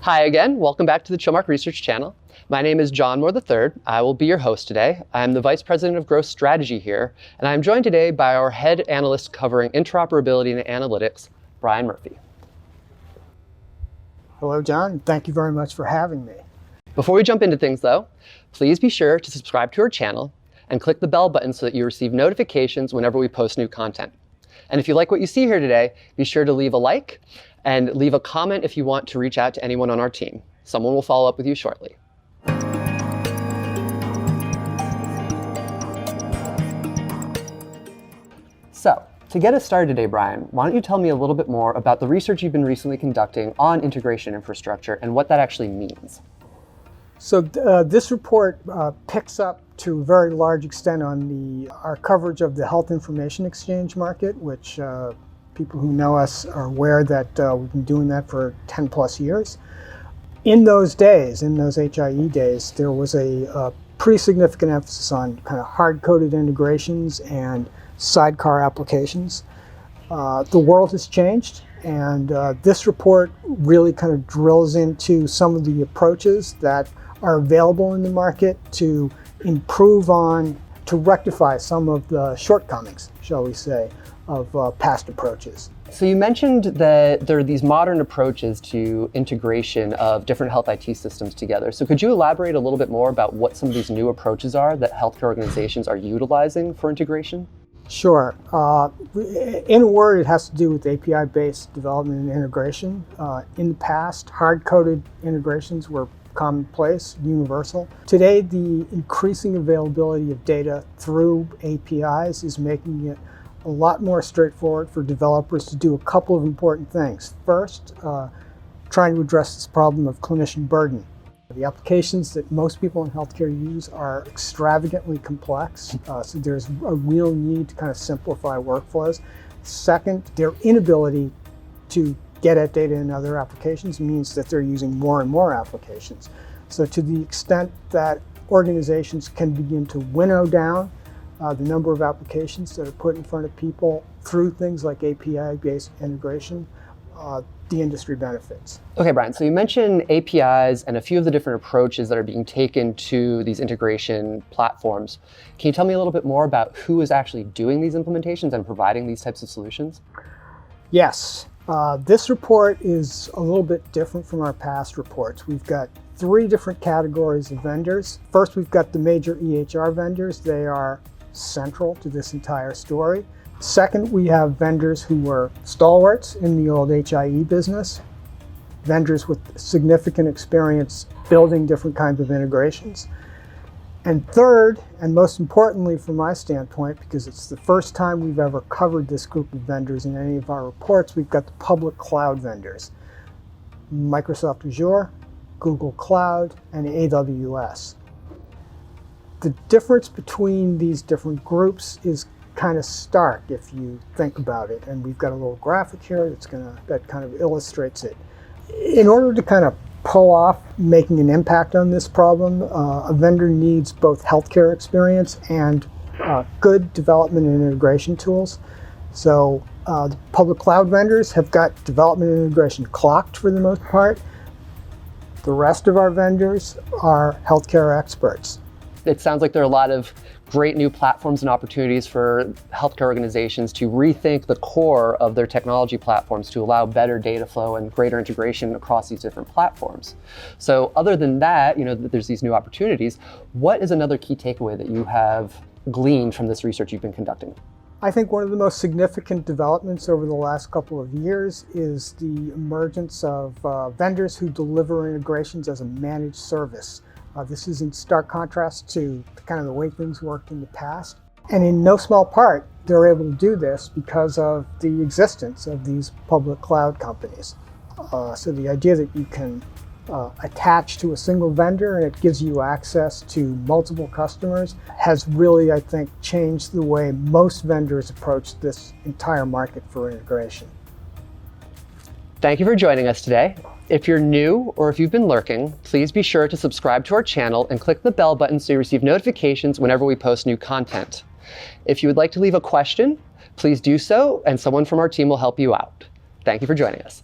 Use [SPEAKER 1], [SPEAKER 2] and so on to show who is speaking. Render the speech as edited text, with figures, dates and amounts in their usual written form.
[SPEAKER 1] Hi again, welcome back to the Chilmark Research Channel. My name is John Moore III. I will be your host today. I'm the Vice President of Growth Strategy here, and I'm joined today by our Head Analyst covering interoperability and analytics, Brian Murphy.
[SPEAKER 2] Hello, John. Thank you very much for having me.
[SPEAKER 1] Before we jump into things though, please be sure to subscribe to our channel and click the bell button so that you receive notifications whenever we post new content. And if you like what you see here today, be sure to leave a like and leave a comment if you want to reach out to anyone on our team. Someone will follow up with you shortly. So, to get us started today, Brian, why don't you tell me a little bit more about the research you've been recently conducting on integration infrastructure and what that actually means?
[SPEAKER 2] So this report picks up to a very large extent on our coverage of the health information exchange market, which people who know us are aware that we've been doing that for 10 plus years. In those days, in those HIE days, there was a pretty significant emphasis on kind of hard-coded integrations and sidecar applications. The world has changed, and this report really kind of drills into some of the approaches that are available in the market to improve on, to rectify some of the shortcomings, shall we say, of past approaches.
[SPEAKER 1] So you mentioned that there are these modern approaches to integration of different health IT systems together. So could you elaborate a little bit more about what some of these new approaches are that healthcare organizations are utilizing for integration?
[SPEAKER 2] Sure. In a word, it has to do with API-based development and integration. In the past, hard-coded integrations were commonplace, universal. Today, the increasing availability of data through APIs is making it a lot more straightforward for developers to do a couple of important things. First, trying to address this problem of clinician burden. The applications that most people in healthcare use are extravagantly complex, so there's a real need to kind of simplify workflows. Second, their inability to get at data in other applications means that they're using more and more applications. So to the extent that organizations can begin to winnow down the number of applications that are put in front of people through things like API-based integration, the industry benefits.
[SPEAKER 1] Okay, Brian, so you mentioned APIs and a few of the different approaches that are being taken to these integration platforms. Can you tell me a little bit more about who is actually doing these implementations and providing these types of solutions?
[SPEAKER 2] Yes. This report is a little bit different from our past reports. We've got three different categories of vendors. First, we've got the major EHR vendors. They are central to this entire story. Second, we have vendors who were stalwarts in the old HIE business, vendors with significant experience building different kinds of integrations. And third, and most importantly from my standpoint, because it's the first time we've ever covered this group of vendors in any of our reports, we've got the public cloud vendors, Microsoft Azure, Google Cloud, and AWS. The difference between these different groups is kind of stark if you think about it, and we've got a little graphic here that kind of illustrates it. In order to kind of pull off making an impact on this problem, a vendor needs both healthcare experience and good development and integration tools. So the public cloud vendors have got development and integration clocked for the most part. The rest of our vendors are healthcare experts.
[SPEAKER 1] It sounds like there are a lot of great new platforms and opportunities for healthcare organizations to rethink the core of their technology platforms to allow better data flow and greater integration across these different platforms. So other than that, there's these new opportunities. What is another key takeaway that you have gleaned from this research you've been conducting?
[SPEAKER 2] I think one of the most significant developments over the last couple of years is the emergence of vendors who deliver integrations as a managed service. This is in stark contrast to kind of the way things worked in the past. And in no small part, they're able to do this because of the existence of these public cloud companies. So the idea that you can attach to a single vendor and it gives you access to multiple customers has really, I think, changed the way most vendors approach this entire market for integration.
[SPEAKER 1] Thank you for joining us today. If you're new or if you've been lurking, please be sure to subscribe to our channel and click the bell button so you receive notifications whenever we post new content. If you would like to leave a question, please do so, and someone from our team will help you out. Thank you for joining us.